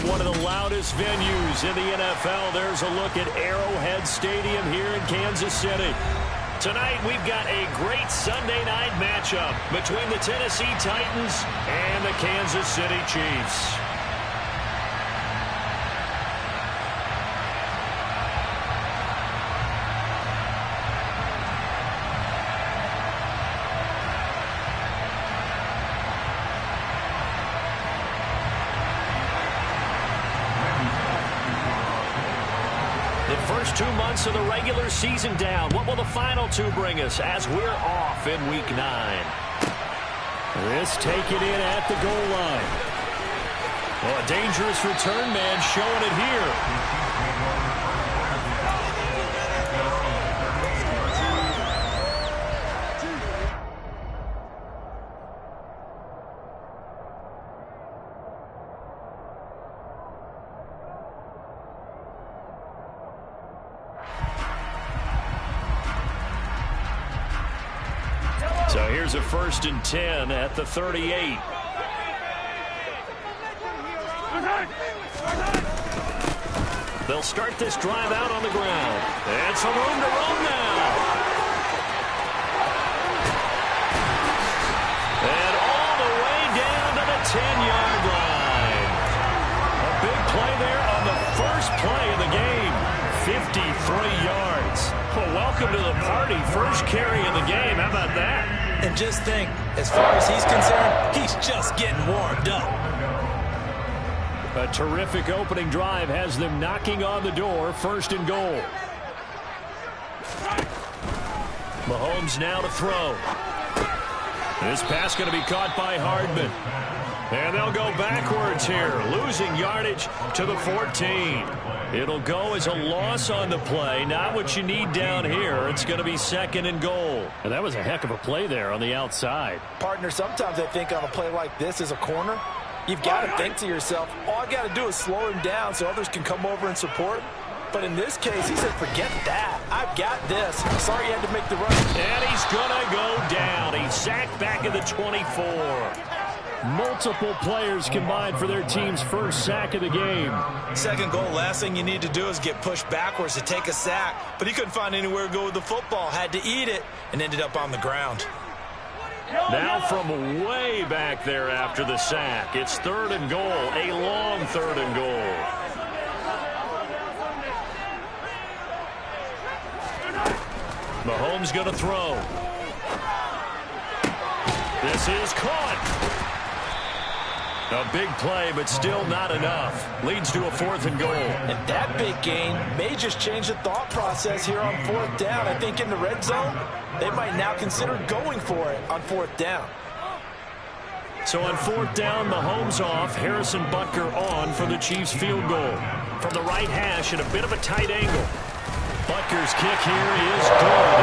one of the loudest venues in the NFL. There's a look at Arrowhead Stadium here in Kansas City. Tonight, we've got a great Sunday night matchup between the Tennessee Titans and the Kansas City Chiefs. First 2 months of the regular season down. What will the final two bring us as we're off in Week 9? This taken in at the goal line. Well, a dangerous return man showing it here. So here's a 1st and 10 at the 38. They'll start this drive out on the ground. And some room to roam now. And all the way down to the 10-yard line. A big play there on the first play of the game. 53 yards. Well, welcome to the party. First carry in the game. How about that? And just think, as far as he's concerned, he's just getting warmed up. A terrific opening drive has them knocking on the door. 1st and goal. Mahomes now to throw. This pass going to be caught by Hardman. And they'll go backwards here, losing yardage to the 14. It'll go as a loss on the play. Not what you need down here. It's going to be 2nd and goal. And that was a heck of a play there on the outside. Partner, sometimes I think on a play like this as a corner, you've got to think to yourself, all I got to do is slow him down so others can come over and support. But in this case, he said, forget that. I've got this. Sorry you had to make the run. And he's going to go down. He's sacked back at the 24. Multiple players combined for their team's first sack of the game. 2nd goal, last thing you need to do is get pushed backwards to take a sack. But he couldn't find anywhere to go with the football. Had to eat it and ended up on the ground. Now from way back there after the sack, it's 3rd and goal. A long 3rd and goal. Mahomes going to throw. This is caught. A big play, but still not enough. Leads to a 4th and goal. And that big gain may just change the thought process here on 4th down. I think in the red zone, they might now consider going for it on 4th down. So on 4th down, Mahomes off, Harrison Butker on for the Chiefs field goal. From the right hash at a bit of a tight angle. Butker's kick here is good.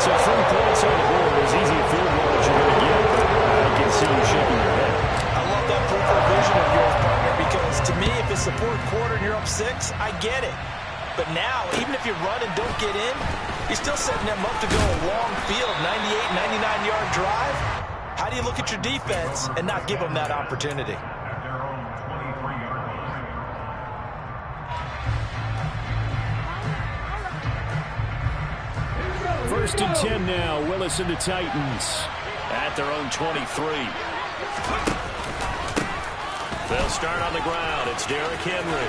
So 3 points on the board. As easy a field goal as you're going to get. I can see you shaking your head. I love that peripheral vision of yours, partner, because to me, if it's the 4th quarter and you're up 6, I get it. But now, even if you run and don't get in, you're still setting them up to go a long field, 98, 99-yard drive. How do you look at your defense and not give them that opportunity? First and 10 now. Willis and the Titans at their own 23. They'll start on the ground. It's Derrick Henry.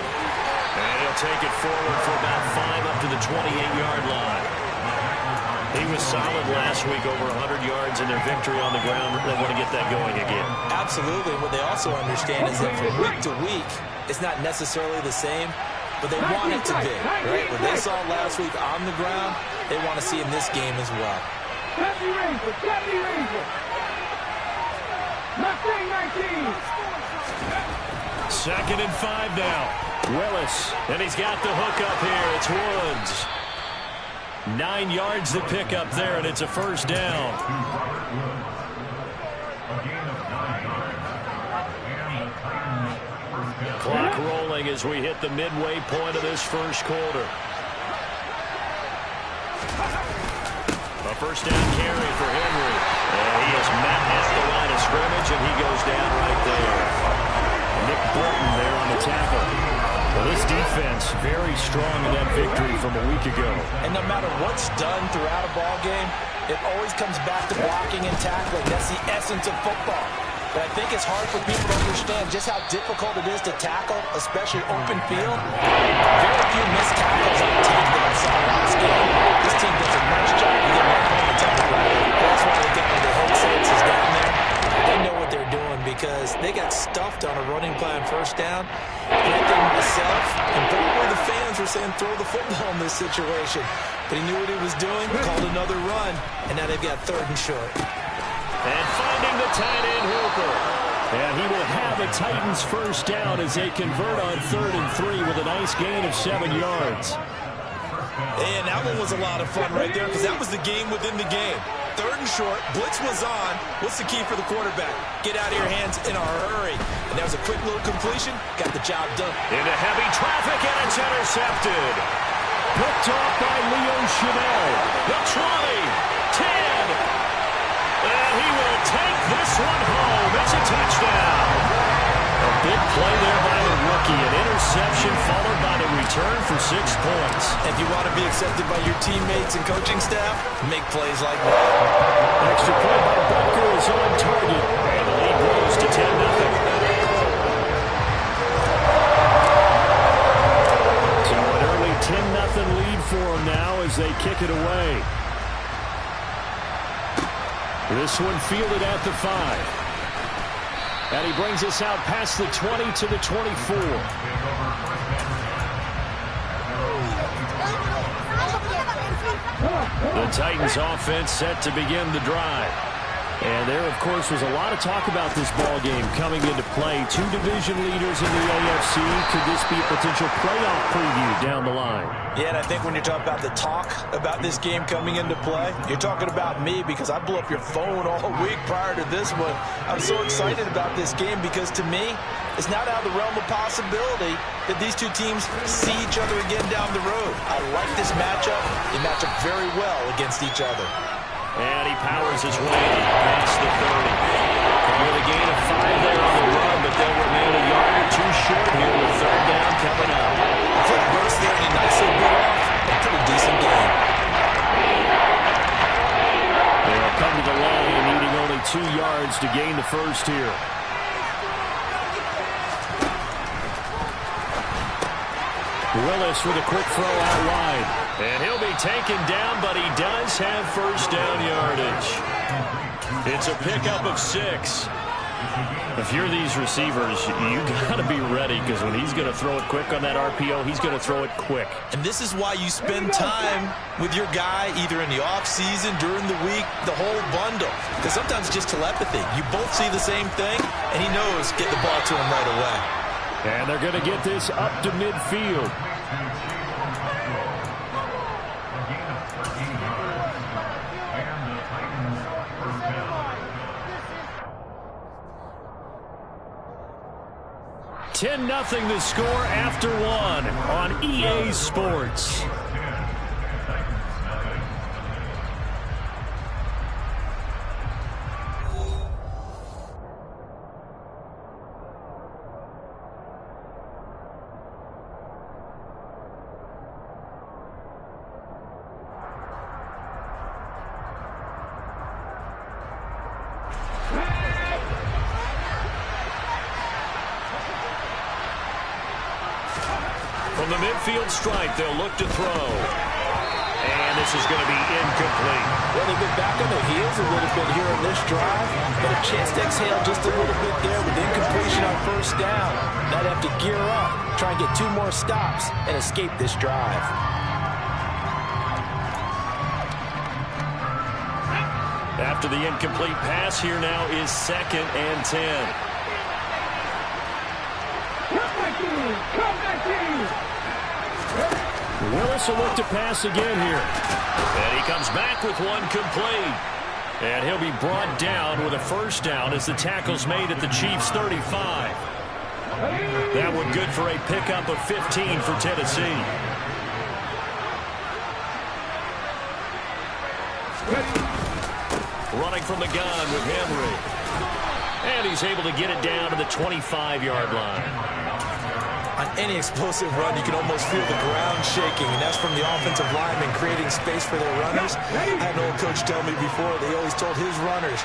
And he'll take it forward for about 5 up to the 28-yard line. He was solid last week, over 100 yards in their victory on the ground. They want to get that going again. Absolutely. What they also understand is that from week to week, it's not necessarily the same, but they want it to be, right? What they saw last week on the ground, they want to see in this game as well. 2nd and 5 now. Willis, and he's got the hook up here. It's Woods. 9 yards to pick up there, and it's a 1st down. Clock rolling as we hit the midway point of this 1st quarter. A 1st down carry for Henry. And he is met at the line of scrimmage, and he goes down right there. Nick Burton there on the tackle defense very strong in that victory from a week ago. And no matter what's done throughout a ball game, it always comes back to blocking and tackling. That's the essence of football. But I think it's hard for people to understand just how difficult it is to tackle, especially open field. Very few missed tackles on the team that I saw last game. This team does a nice job of getting that home attack. That's why they got their head senses down there. They know what they're doing because they got stuffed on a running play on first down. And I think myself and probably the fans were saying throw the football in this situation. But he knew what he was doing, called another run, and now they've got 3rd and short. And finding the tight end Hooper. And he will have a Titans first down as they convert on 3rd and 3 with a nice gain of 7 yards. And that one was a lot of fun right there because that was the game within the game. 3rd and short, blitz was on. What's the key for the quarterback? Get out of your hands in a hurry. And that was a quick little completion. Got the job done. Into heavy traffic, and it's intercepted. Picked off by Leo Chanel. The 20, 10. And he will take this one home. It's a touchdown. A big play there by the rookie. An interception followed by the return for 6 points. If you want to be accepted by your teammates and coaching staff, make plays like that. Extra play by Butker is on target. And the lead grows to 10-0. So an early 10-0 lead for them now as they kick it away. This one fielded at the 5. And he brings us out past the 20 to the 24. The Titans offense set to begin the drive. And there, of course, was a lot of talk about this ball game coming into play. 2 division leaders in the AFC. Could this be a potential playoff preview down the line? Yeah, and I think when you're talking about the talk about this game coming into play, you're talking about me because I blew up your phone all week prior to this one. I'm so excited about this game because to me, it's not out of the realm of possibility that these two teams see each other again down the road. I like this matchup. They match up very well against each other. And he powers his way past the 30. With a gain of 5 there on the run, but they'll remain a yard or 2 short here with 3rd down coming up. Quick burst there, and he nicely bit off a pretty decent game. They'll come to the line, needing only 2 yards to gain the first here. Willis with a quick throw out wide. And he'll be taken down, but he does have first down yardage. It's a pickup of 6. If you're these receivers, you got to be ready because when he's going to throw it quick on that RPO, he's going to throw it quick. And this is why you spend time with your guy either in the offseason, during the week, the whole bundle. Because sometimes it's just telepathy. You both see the same thing, and he knows get the ball to him right away. And they're going to get this up to midfield. $10-0 the score after 1 on EA Sports. From the midfield stripe, they'll look to throw. And this is going to be incomplete. Well, they've been back on their heels a little bit here on this drive, but a chance to exhale just a little bit there with incompletion on first down. Now they have to gear up, try and get 2 more stops, and escape this drive. After the incomplete pass, here now is 2nd and 10. Willis will look to pass again here. And he comes back with one complete. And he'll be brought down with a first down as the tackle's made at the Chiefs' 35. That one good for a pickup of 15 for Tennessee. Running from the gun with Henry. And he's able to get it down to the 25-yard line. On any explosive run, you can almost feel the ground shaking, and that's from the offensive linemen creating space for their runners. I had an old coach tell me before, they always told his runners,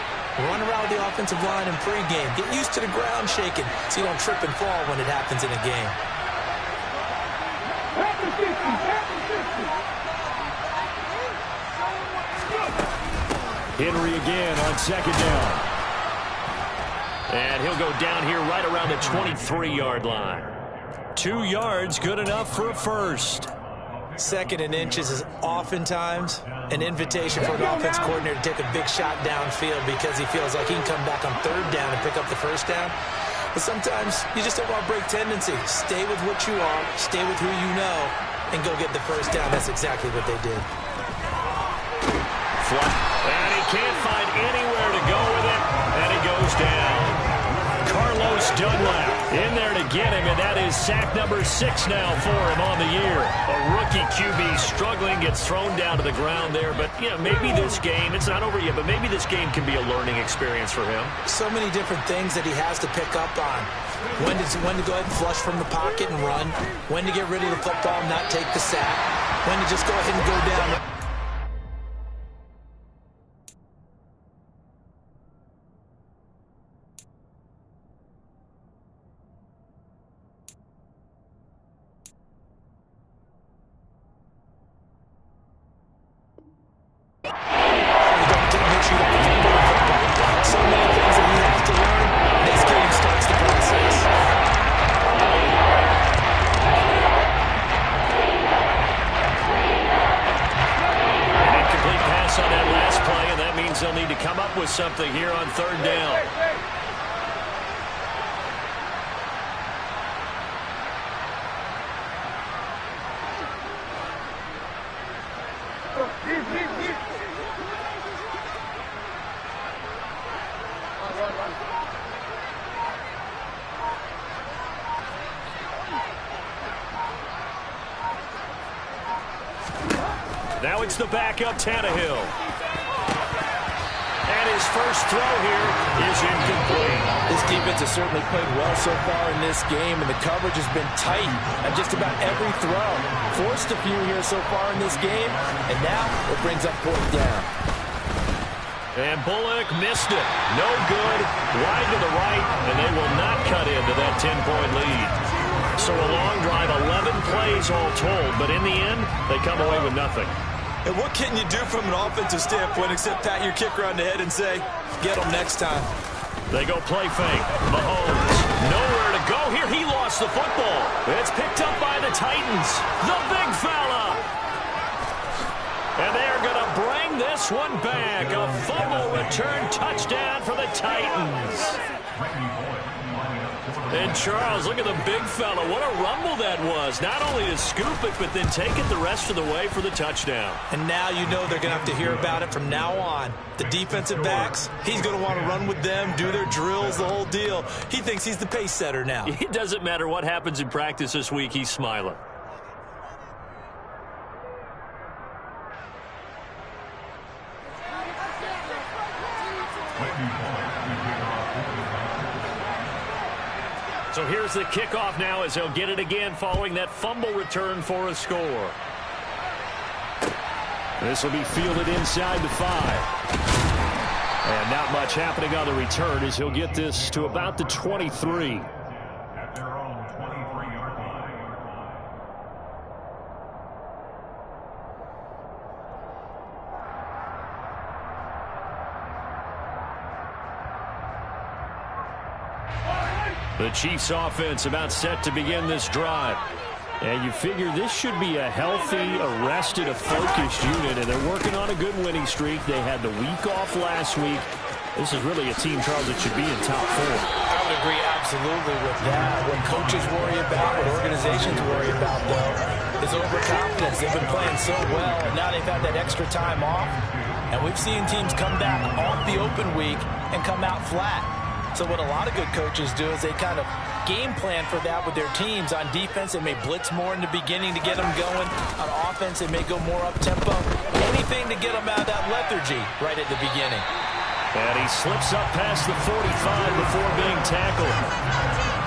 run around the offensive line in pregame. Get used to the ground shaking so you don't trip and fall when it happens in a game. Henry again on second down. And he'll go down here right around the 23-yard line. 2 yards, good enough for a first. Second and inches is oftentimes an invitation for an offense coordinator to take a big shot downfield because he feels like he can come back on third down and pick up the first down. But sometimes you just don't want to break tendency. Stay with what you are, stay with who you know, and go get the first down. That's exactly what they did. And he can't find anywhere to go with it, and he goes down. Carlos Dunlap in there to get him, and that is sack number 6 now for him on the year. A rookie QB struggling, gets thrown down to the ground there, but maybe this game, it's not over yet, but maybe this game can be a learning experience for him. So many different things that he has to pick up on. When to go ahead and flush from the pocket and run, when to get rid of the football and not take the sack, when to just go ahead and go down. They'll need to come up with something here on third down. Now it's the backup Tannehill. And his first throw here is incomplete. This defense has certainly played well so far in this game, and the coverage has been tight on just about every throw. Forced a few here so far in this game, and now it brings up fourth down. And Bullock missed it. No good. Wide to the right, and they will not cut into that 10-point lead. So a long drive, 11 plays all told, but in the end, they come away with nothing. And what can you do from an offensive standpoint except pat your kicker on the head and say, get him next time? They go play fake. Mahomes, nowhere to go here. He lost the football. It's picked up by the Titans. The big fella. And they are going to bring this one back. A fumble return touchdown for the Titans. And Charles, look at the big fella. What a rumble that was. Not only to scoop it, but then take it the rest of the way for the touchdown. And now you know they're going to have to hear about it from now on. The defensive backs, he's going to want to run with them, do their drills, the whole deal. He thinks he's the pace setter now. It doesn't matter what happens in practice this week. He's smiling. So here's the kickoff now as they'll get it again following that fumble return for a score. This will be fielded inside the 5. And not much happening on the return as he'll get this to about the 23. The Chiefs offense about set to begin this drive. And you figure this should be a healthy, arrested, a focused unit, and they're working on a good winning streak. They had the week off last week. This is really a team, Charles, that should be in top 4. I would agree absolutely with that. What coaches worry about, what organizations worry about, though, is overconfidence. They've been playing so well, and now they've had that extra time off. And we've seen teams come back off the open week and come out flat. So what a lot of good coaches do is they kind of game plan for that with their teams. On defense, they may blitz more in the beginning to get them going. On offense, they may go more up-tempo. Anything to get them out of that lethargy right at the beginning. And he slips up past the 45 before being tackled.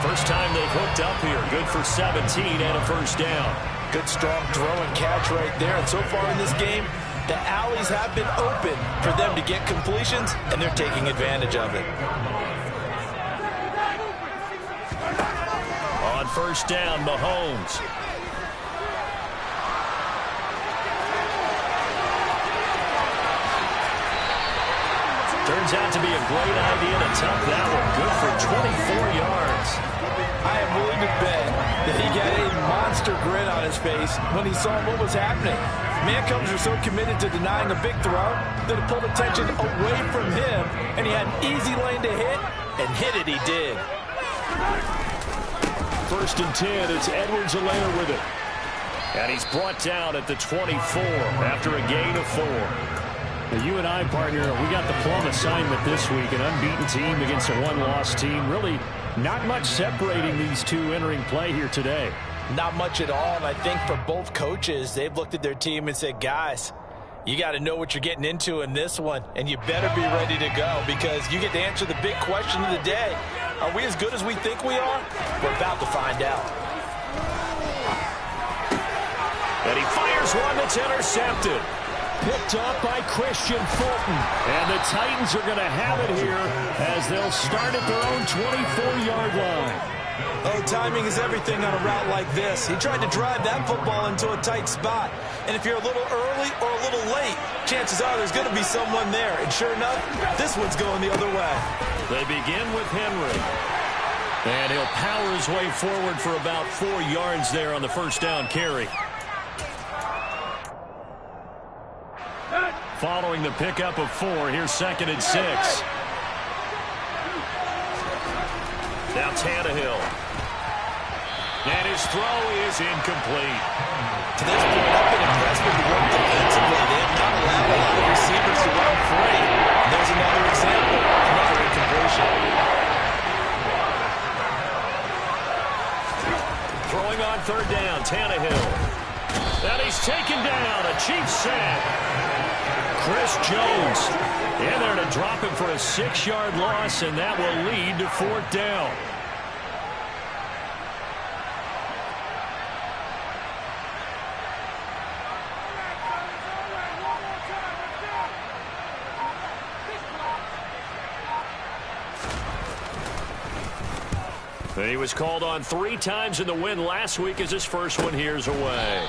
First time they've hooked up here. Good for 17 and a first down. Good, strong throw and catch right there. And so far in this game, the alleys have been open for them to get completions, and they're taking advantage of it. On first down, Mahomes. Turns out to be a great idea to tuck that one. Good for 24 yards. I am willing to bet that he got a monster grin on his face when he saw what was happening. Mancombs are so committed to denying a big throw that it pulled attention away from him, and he had an easy lane to hit, and hit it he did. First and 10, it's Edwards-Helaire with it. And he's brought down at the 24 after a gain of 4. Now, you and I, partner, we got the plum assignment this week, an unbeaten team against a one-loss team. Really not much separating these two entering play here today. Not much at all, and I think for both coaches, they've looked at their team and said, guys, you got to know what you're getting into in this one, and you better be ready to go because you get to answer the big question of the day. Are we as good as we think we are? We're about to find out. And he fires one that's intercepted. Picked up by Christian Fulton. And the Titans are going to have it here as they'll start at their own 24-yard line. Oh, timing is everything on a route like this. He tried to drive that football into a tight spot. And if you're a little early or a little late, chances are there's going to be someone there. And sure enough, this one's going the other way. They begin with Henry. And he'll power his way forward for about 4 yards there on the first down carry. Following the pickup of 4, here's 2nd and 6. Now Tannehill. And his throw is incomplete. To this point, I've been impressed with the work defensively. They have not allowed a lot of receivers to run free. And there's another example, another incompletion. Throwing on 3rd down, Tannehill. And he's taken down, a Chiefs sack. Chris Jones in there to drop him for a 6-yard loss, and that will lead to 4th down. He was called on 3 times in the win last week as his first one here's away.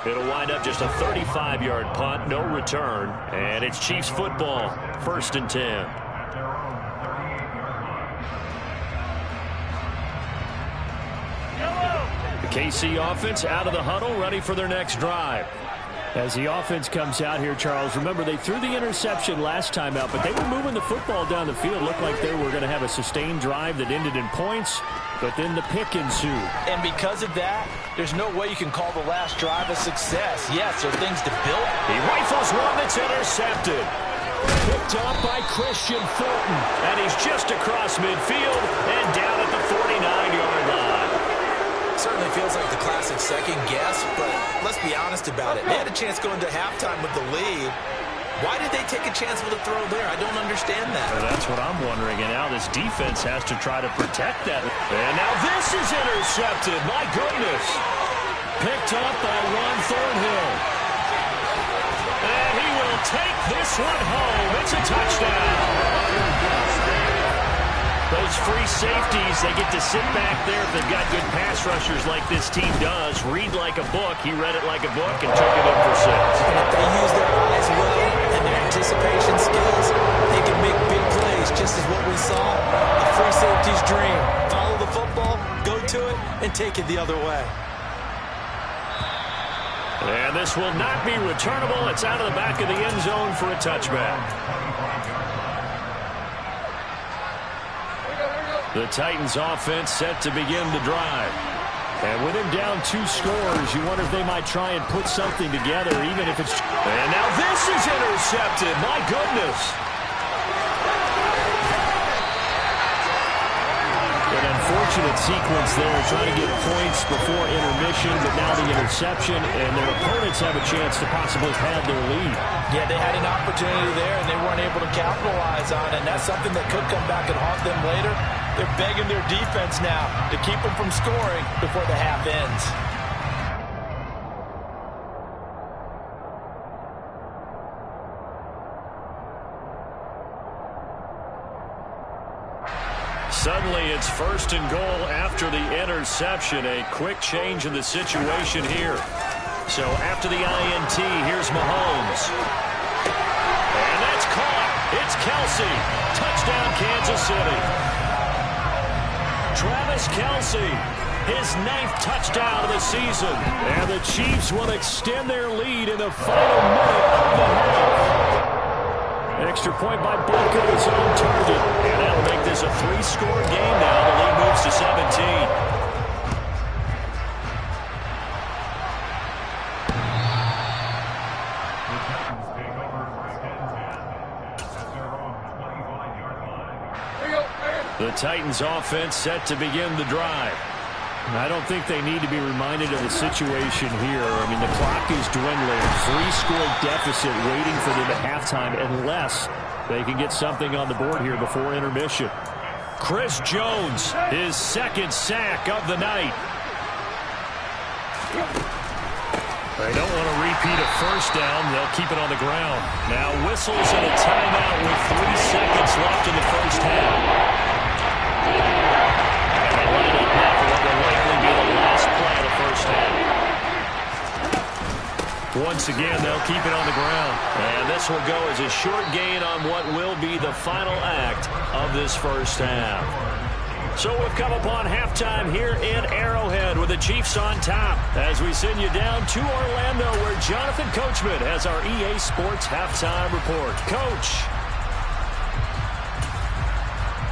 It'll wind up just a 35-yard punt, no return, and it's Chiefs football, 1st and 10. The KC offense out of the huddle, ready for their next drive. As the offense comes out here, Charles, remember they threw the interception last time out, but they were moving the football down the field. Looked like they were going to have a sustained drive that ended in points, but then the pick ensued. And because of that, there's no way you can call the last drive a success. Yes, there are things to build. He rifles one that's intercepted. Picked up by Christian Fulton. And he's just across midfield and down at the 49-yard line. Certainly feels like the classic second guess, but let's be honest about it. They had a chance going to halftime with the lead. Why did they take a chance with a throw there? I don't understand that. Well, that's what I'm wondering, and now this defense has to try to protect that. And now this is intercepted. My goodness. Picked up by Ron Thornhill. And he will take this one home. It's a touchdown. Those free safeties, they get to sit back there if they've got good pass rushers like this team does. Read like a book. He read it like a book and took it in for 6. And if they use their eyes well and their anticipation skills, they can make big plays, just as what we saw. A free safety's dream. Follow the football, go to it, and take it the other way. And this will not be returnable. It's out of the back of the end zone for a touchback. The Titans offense set to begin the drive. And with him down 2 scores, you wonder if they might try and put something together, even if it's... And now this is intercepted. My goodness. An unfortunate sequence there, trying to get points before intermission, but now the interception, and their opponents have a chance to possibly pad their lead. Yeah, they had an opportunity there, and they weren't able to capitalize on it, and that's something that could come back and haunt them later. They're begging their defense now to keep them from scoring before the half ends. Suddenly, it's 1st and goal after the interception. A quick change in the situation here. So after the INT, here's Mahomes. And that's caught. It's Kelsey. Touchdown, Kansas City. Travis Kelsey, his 9th touchdown of the season. And the Chiefs will extend their lead in the final minute of the half. Extra point by Butker's on target. And that'll make this a 3-score game now. The lead moves to 17. The Titans offense set to begin the drive. I don't think they need to be reminded of the situation here. I mean, the clock is dwindling. 3-score deficit waiting for them at halftime unless they can get something on the board here before intermission. Chris Jones, his 2nd sack of the night. They don't want to repeat a first down. They'll keep it on the ground. Now whistles and a timeout with 3 seconds left in the first half. And they line up now for what will likely be the last play of the first half. Once again, they'll keep it on the ground. And this will go as a short gain on what will be the final act of this first half. So we've come upon halftime here in Arrowhead with the Chiefs on top as we send you down to Orlando where Jonathan Coachman has our EA Sports halftime report. Coach.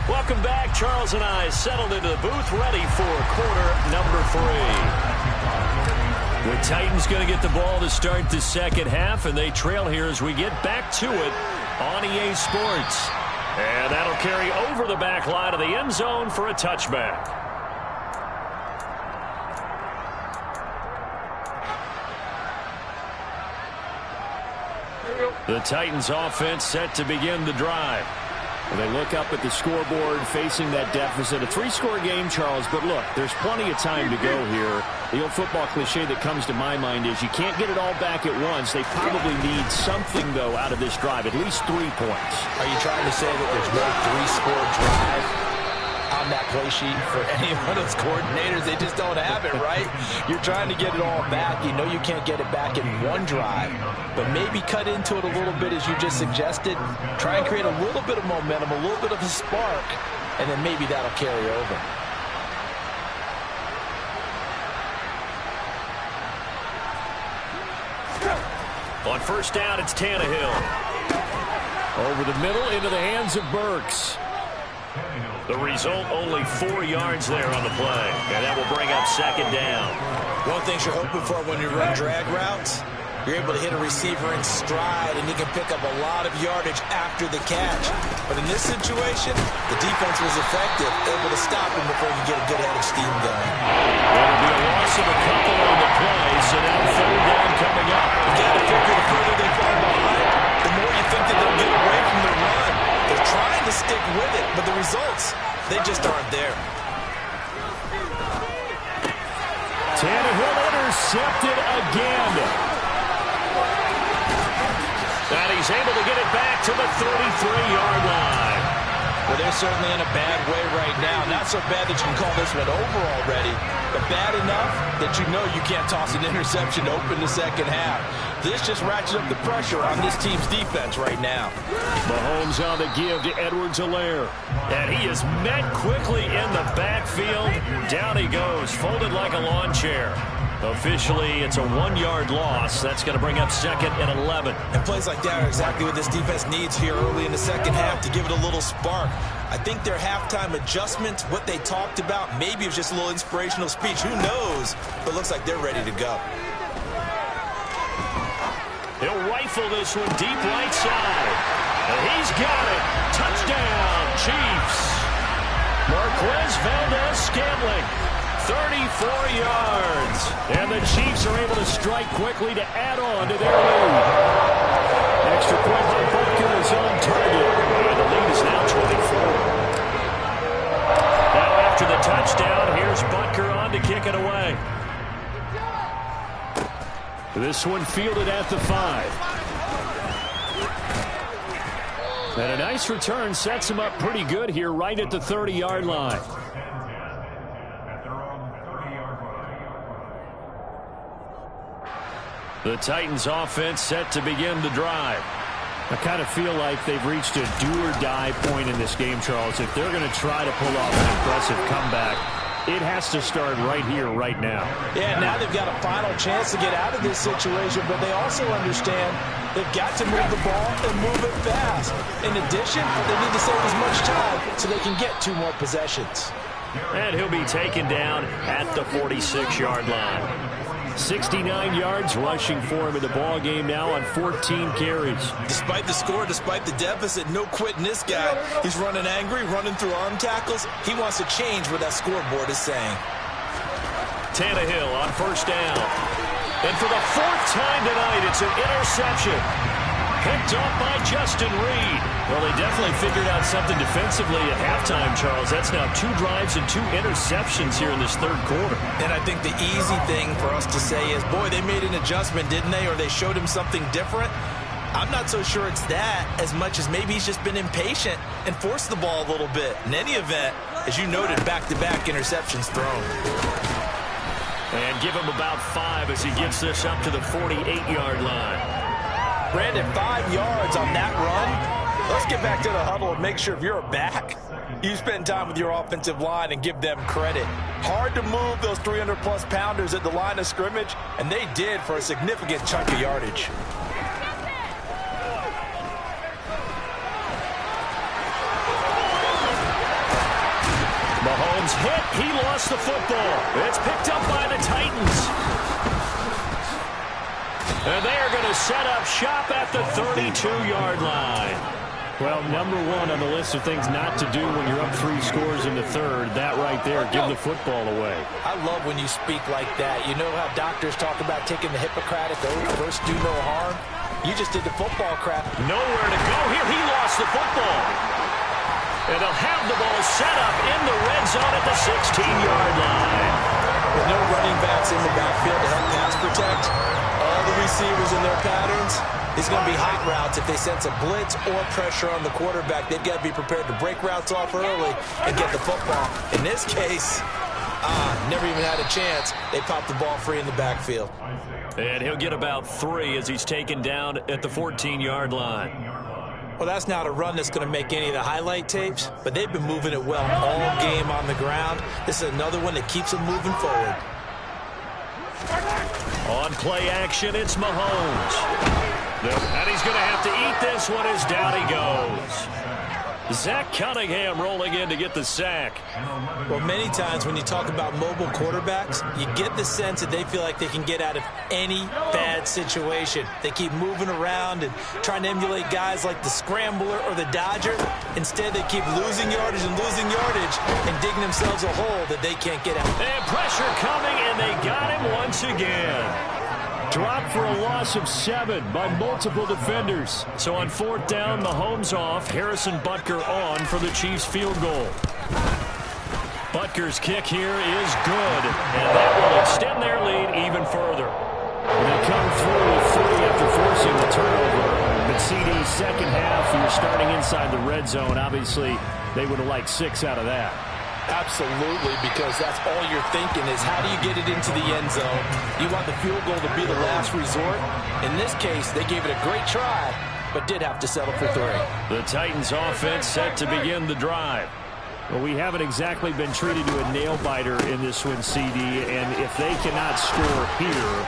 Welcome back. Charles and I settled into the booth ready for quarter number 3. The Titans going to get the ball to start the second half, and they trail here as we get back to it on EA Sports. And that'll carry over the back line of the end zone for a touchback. The Titans offense set to begin the drive. They look up at the scoreboard facing that deficit. A 3-score game, Charles, but look, there's plenty of time to go here. The old football cliche that comes to my mind is you can't get it all back at once. They probably need something, though, out of this drive, at least 3 points. Are you trying to say that there's no 3-score drive on that play sheet for any one of those coordinators? They just don't have it, right? You're trying to get it all back. You know you can't get it back in one drive, but maybe cut into it a little bit as you just suggested. Try and create a little bit of momentum, a little bit of a spark, and then maybe that'll carry over. On first down, it's Tannehill. Over the middle into the hands of Burks. The result, only 4 yards there on the play. And that will bring up second down. One of the things you're hoping for when you run drag routes, you're able to hit a receiver in stride, and you can pick up a lot of yardage after the catch. But in this situation, the defense was effective, able to stop him before you get a good head of steam going. That'll be a loss of a couple on the play, so now third down coming up. You got to figure the further they fall behind, the more you think that they'll get away from the run. They're trying to stick with it, but the results, they just aren't there. Tannehill intercepted again. And he's able to get it back to the 33-yard line. Well, they're certainly in a bad way right now. Not so bad that you can call this one over already, but bad enough that you know you can't toss an interception to open the second half. This just ratchets up the pressure on this team's defense right now. Mahomes on the give to Edwards-Helaire. And he is met quickly in the backfield. Down he goes, folded like a lawn chair. Officially, it's a 1-yard loss. That's going to bring up second and 11. And plays like that are exactly what this defense needs here early in the second half to give it a little spark. I think their halftime adjustments, what they talked about, maybe it was just a little inspirational speech. Who knows? But it looks like they're ready to go. He'll rifle this one deep right side. And he's got it. Touchdown, Chiefs. Marquez Valdez-Scantling. 34 yards. And the Chiefs are able to strike quickly to add on to their lead. Extra point by Butker is on target. And the lead is now 24. Here's Butker on to kick it away. This one fielded at the 5. And a nice return sets him up pretty good here right at the 30-yard line. The Titans offense set to begin the drive. I kind of feel like they've reached a do-or-die point in this game, Charles. If they're going to try to pull off an impressive comeback, it has to start right here, right now. Yeah, now they've got a final chance to get out of this situation, but they also understand they've got to move the ball and move it fast. In addition, they need to save as much time so they can get 2 more possessions. And he'll be taken down at the 46-yard line. 69 yards rushing for him in the ball game now on 14 carries. Despite the score, despite the deficit, no quitting this guy. He's running angry, running through arm tackles. He wants to change what that scoreboard is saying. Tannehill on first down. And for the 4th time tonight, it's an interception. Picked off by Justin Reed. Well, they definitely figured out something defensively at halftime, Charles. That's now 2 drives and 2 interceptions here in this 3rd quarter. And I think the easy thing for us to say is, boy, they made an adjustment, didn't they? Or they showed him something different. I'm not so sure it's that as much as maybe he's just been impatient and forced the ball a little bit. In any event, as you noted, back-to-back interceptions thrown. And give him about 5 as he gets this up to the 48-yard line. Brandon, 5 yards on that run. Let's get back to the huddle and make sure if you're a back, you spend time with your offensive line and give them credit. Hard to move those 300-plus pounders at the line of scrimmage, and they did for a significant chunk of yardage. Mahomes hit. He lost the football. It's picked up by the Titans. And they are going to set up shop at the 32-yard line. Well, number 1 on the list of things not to do when you're up 3 scores in the 3rd. That right there, give the football away. I love when you speak like that. You know how doctors talk about taking the Hippocratic oath, first do no harm? You just did the football crap. Nowhere to go here. He lost the football. And they'll have the ball set up in the red zone at the 16-yard line. With no running backs in the backfield to help pass protect, all the receivers in their patterns, it's going to be hot routes if they sense a blitz or pressure on the quarterback. They've got to be prepared to break routes off early and get the football. In this case, never even had a chance. They popped the ball free in the backfield. And he'll get about 3 as he's taken down at the 14-yard line. Well, that's not a run that's going to make any of the highlight tapes, but they've been moving it well all game on the ground. This is another one that keeps them moving forward. On play action, it's Mahomes. And he's going to have to eat this one as down he goes. Zach Cunningham rolling in to get the sack. Well, many times when you talk about mobile quarterbacks, you get the sense that they feel like they can get out of any bad situation. They keep moving around and trying to emulate guys like the Scrambler or the Dodger. Instead, they keep losing yardage and digging themselves a hole that they can't get out. And pressure coming, and they got him once again. Dropped for a loss of 7 by multiple defenders. So on 4th down, Mahomes off. Harrison Butker on for the Chiefs field goal. Butker's kick here is good, and that will extend their lead even further. They come through with 3 after forcing the turnover. But CD's second half, you're starting inside the red zone. Obviously, they would have liked 6 out of that. Absolutely, because that's all you're thinking is how do you get it into the end zone? You want the field goal to be the last resort. In this case, they gave it a great try, but did have to settle for 3. The Titans offense set to begin the drive. Well, we haven't exactly been treated to a nail-biter in this one, CD, and if they cannot score here,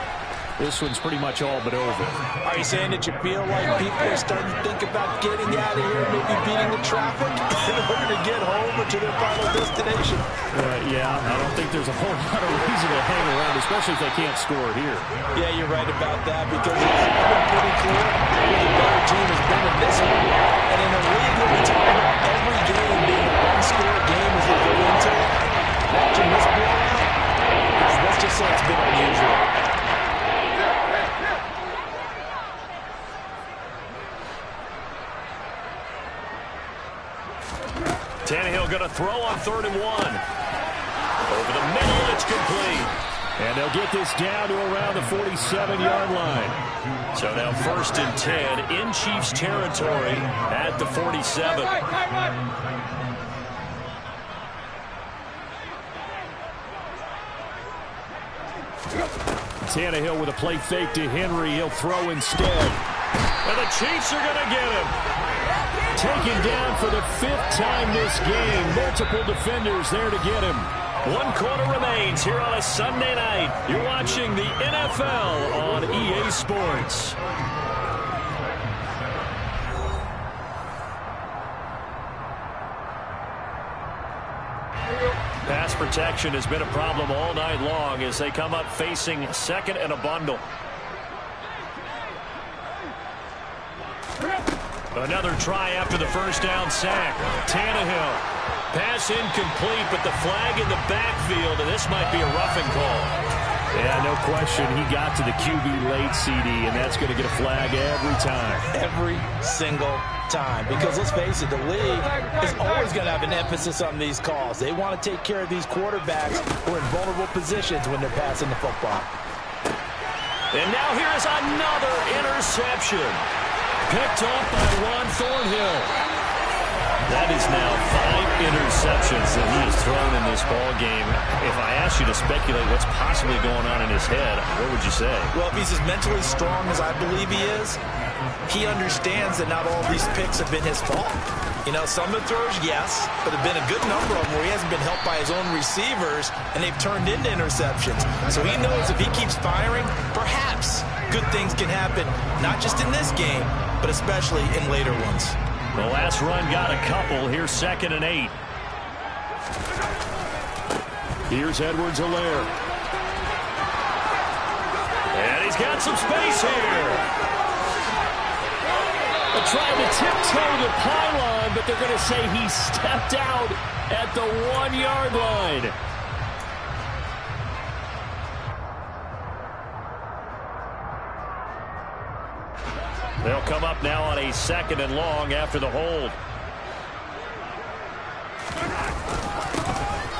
this one's pretty much all but over. Are you saying that you feel like people are starting to think about getting out of here, maybe beating the traffic in order to get home or to their final destination? Yeah, I don't think there's a whole lot of reason to hang around, especially if they can't score here. Yeah, you're right about that, because it's been pretty clear who the better team has been in this one. And in a league where we talk about every game being a one-score game as we go into it, watching this blowout, let's just say it's been unusual. Tannehill going to throw on 3rd and 1. Over the middle, it's complete. And they'll get this down to around the 47-yard line. So now 1st and 10 in Chiefs territory at the 47. Tannehill with a play fake to Henry. He'll throw instead. And the Chiefs are going to get him. Taken down for the 5th time this game. Multiple defenders there to get him. 1 quarter remains here on a Sunday night. You're watching the NFL on EA Sports. Pass protection has been a problem all night long as they come up facing 2nd and a bundle. Another try after the 1st down sack. Tannehill. Pass incomplete, but the flag in the backfield, and this might be a roughing call. Yeah, no question. He got to the QB late, CD, and that's going to get a flag every time. Every single time. Because let's face it, the league is always going to have an emphasis on these calls. They want to take care of these quarterbacks who are in vulnerable positions when they're passing the football. And now here is another interception. Picked off by Juan Thornhill. That is now 5 interceptions that he has thrown in this ball game. If I asked you to speculate what's possibly going on in his head, what would you say? Well, if he's as mentally strong as I believe he is, he understands that not all these picks have been his fault. You know, some of the throws, yes, but there have been a good number of them where he hasn't been helped by his own receivers, and they've turned into interceptions. So he knows if he keeps firing, perhaps good things can happen, not just in this game, but especially in later ones. The last run got a couple. Here's 2nd and 8. Here's Edwards-Helaire. And he's got some space here. They're trying to tiptoe the pylon, but they're going to say he stepped out at the 1-yard line. They'll come up now on a 2nd and long after the hold.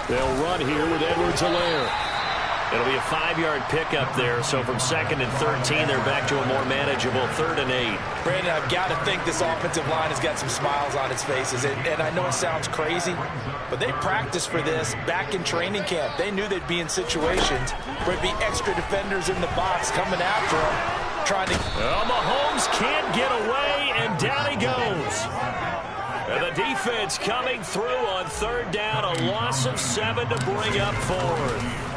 They'll run here with Edwards-Helaire. It'll be a 5-yard pickup there, so from 2nd and 13, they're back to a more manageable 3rd and 8. Brandon, I've got to think this offensive line has got some smiles on its faces, and I know it sounds crazy, but they practiced for this back in training camp. They knew they'd be in situations where there'd be extra defenders in the box coming after them, trying to... Well, Mahomes can't get away, and down he goes. And the defense coming through on 3rd down, a loss of 7 to bring up 4th.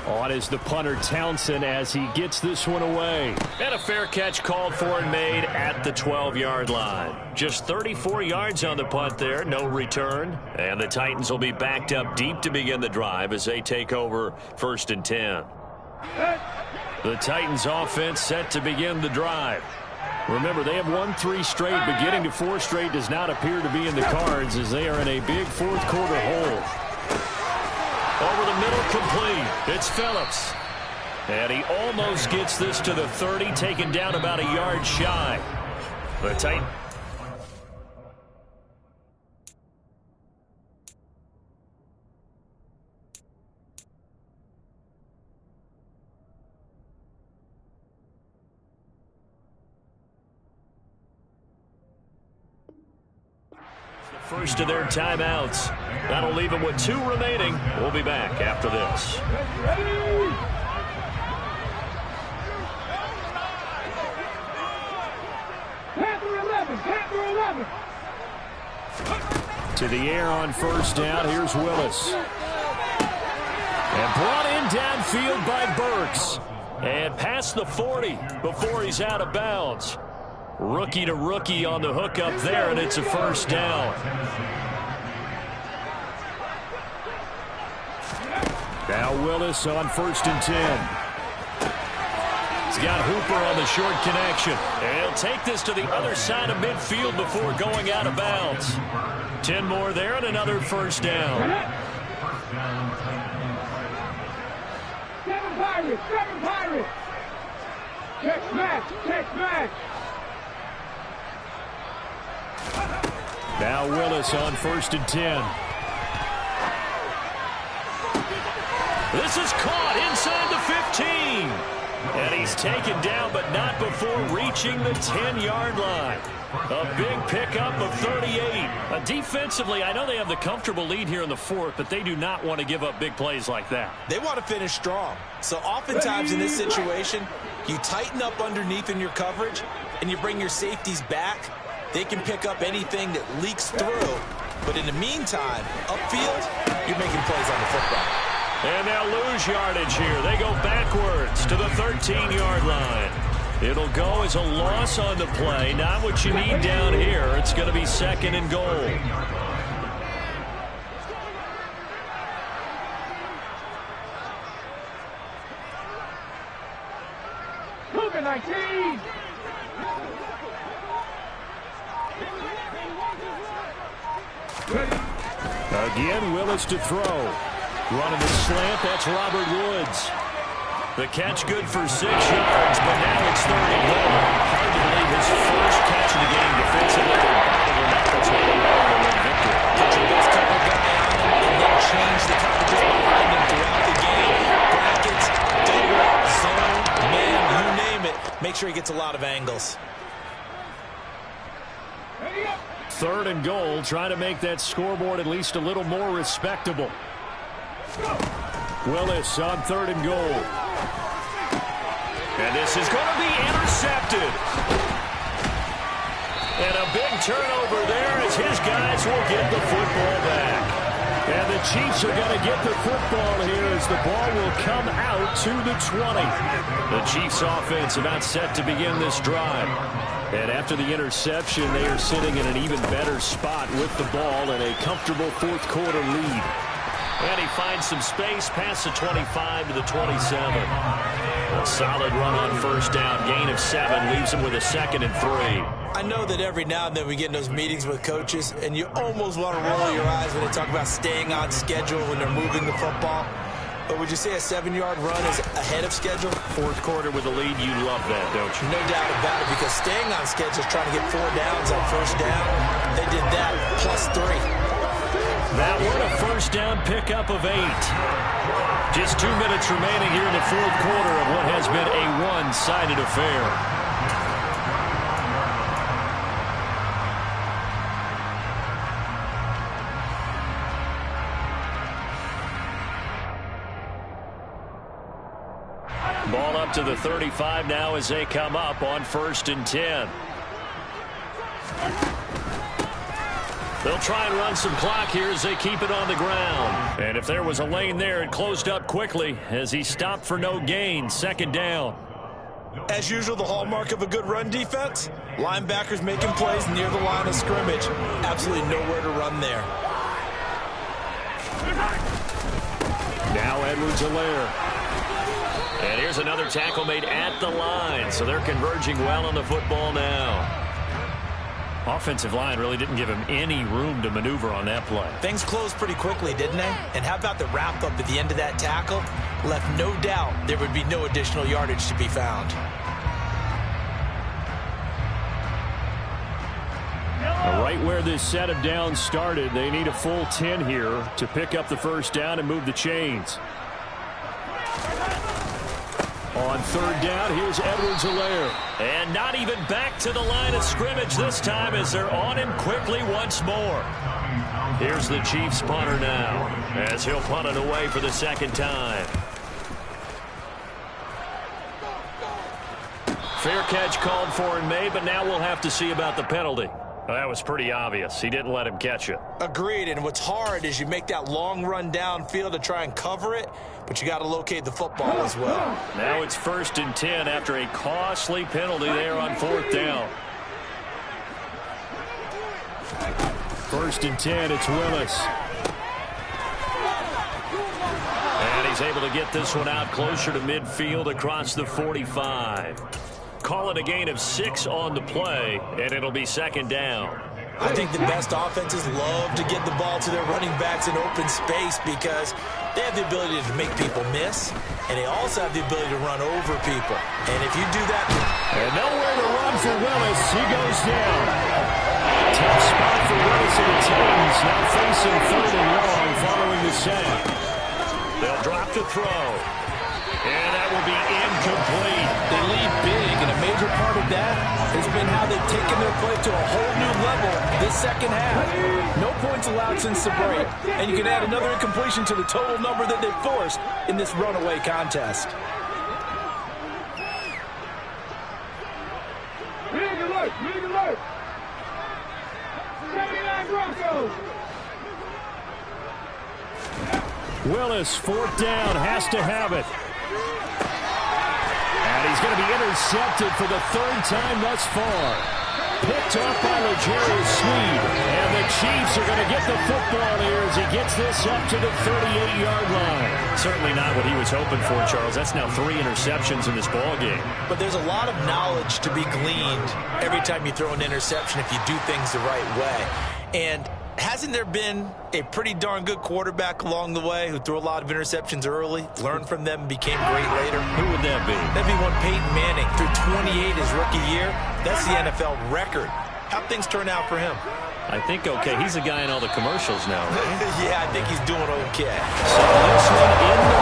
On is the punter, Townsend, as he gets this one away. And a fair catch called for and made at the 12-yard line. Just 34 yards on the punt there, no return. And the Titans will be backed up deep to begin the drive as they take over 1st and 10. The Titans offense set to begin the drive. Remember, they have won 3 straight, but getting to 4 straight does not appear to be in the cards as they are in a big 4th quarter hole. Over the middle, complete. It's Phillips. And he almost gets this to the 30, taken down about a yard shy. The Titans. First of their timeouts. That'll leave them with 2 remaining. We'll be back after this. To the air on 1st down. Here's Willis. And brought in downfield by Burks. And past the 40 before he's out of bounds. Rookie to rookie on the hook up there, and it's a 1st down. Now Willis on 1st and 10. He's got Hooper on the short connection. And he'll take this to the other side of midfield before going out of bounds. 10 more there and another 1st down. 7 Pirates! Check match! Now Willis on 1st and 10. This is caught inside the 15. And he's taken down, but not before reaching the 10-yard line. A big pickup of 38. Defensively, I know they have the comfortable lead here in the fourth, but they do not want to give up big plays like that. They want to finish strong. So oftentimes in this situation, you tighten up underneath in your coverage, and you bring your safeties back. They can pick up anything that leaks through. But in the meantime, upfield, you're making plays on the football. And they'll lose yardage here. They go backwards to the 13-yard line. It'll go as a loss on the play. Not what you need down here. It's going to be 2nd and goal. Cougar 19. Again, Willis to throw. Running the slant, that's Robert Woods. The catch good for 6 yards, but now it's 3rd and goal. Hard to believe his first catch of the game defensively. That's what they want to win victory. Get your best cover guy on him and then change the coverages behind him throughout the game. Brackets, double, zone, man, you name it. Make sure he gets a lot of angles. 3rd and goal, trying to make that scoreboard at least a little more respectable. Willis on 3rd and goal. And this is going to be intercepted. And a big turnover there as his guys will get the football back. And the Chiefs are going to get the football here as the ball will come out to the 20. The Chiefs offense about set to begin this drive. And after the interception, they are sitting in an even better spot with the ball and a comfortable 4th quarter lead. And he finds some space past the 25 to the 27. A solid run on 1st down. Gain of 7 leaves him with a 2nd and 3. I know that every now and then we get in those meetings with coaches, and you almost want to roll your eyes when they talk about staying on schedule when they're moving the football. But would you say a 7-yard run is ahead of schedule? 4th quarter with a lead, you love that, don't you? No doubt about it, because staying on schedule is trying to get 4 downs on 1st down. They did that plus 3. That were a 1st down pickup of 8. Just 2 minutes remaining here in the 4th quarter of what has been a one-sided affair. Ball up to the 35 now as they come up on 1st and 10. They'll try and run some clock here as they keep it on the ground. And if there was a lane there, it closed up quickly as he stopped for no gain. 2nd down. As usual, the hallmark of a good run defense, linebackers making plays near the line of scrimmage. Absolutely nowhere to run there. Now Edwards-Helaire. And here's another tackle made at the line, so they're converging well on the football now. Offensive line really didn't give him any room to maneuver on that play. Things closed pretty quickly, didn't they? And how about the wrap-up at the end of that tackle? Left no doubt there would be no additional yardage to be found. Right where this set of downs started, they need a full 10 here to pick up the 1st down and move the chains. On 3rd down, here's Edwards-Helaire. And not even back to the line of scrimmage this time as they're on him quickly once more. Here's the Chiefs punter now as he'll punt it away for the 2nd time. Fair catch called for and made, but now we'll have to see about the penalty. Well, that was pretty obvious. He didn't let him catch it. Agreed, and what's hard is you make that long run downfield to try and cover it, but you got to locate the football as well. Now it's 1st and 10 after a costly penalty there on 4th down. 1st and 10, it's Willis. And he's able to get this one out closer to midfield across the 45. Call it a gain of 6 on the play, and it'll be 2nd down. I think the best offenses love to get the ball to their running backs in open space because they have the ability to make people miss, and they also have the ability to run over people. And if you do that... And nowhere to run for Willis. He goes down. Tough spot for Willis in the 10s. Now facing 3rd and long following the sack. They'll drop to throw. And that will be incomplete. They lead big, and a major part of that has been how they've taken their play to a whole new level this second half. No points allowed since the break, and you can add another incompletion to the total number that they've forced in this runaway contest. Big alert! Big alert! 79 Broncos! Willis, fourth down, has to have it. And he's going to be intercepted for the third time thus far. Picked off by L'Jarius Sneed. And the Chiefs are going to get the football here as he gets this up to the 38-yard line. Certainly not what he was hoping for, Charles. That's now 3 interceptions in this ball game. But there's a lot of knowledge to be gleaned every time you throw an interception if you do things the right way. And hasn't there been a pretty darn good quarterback along the way who threw a lot of interceptions early, learned from them, and became great later? Who would that be? That'd be one Peyton Manning. Threw 28 his rookie year. That's the NFL record. How'd things turn out for him? I think okay. He's the guy in all the commercials now, right? Yeah, I think he's doing okay. So this one in the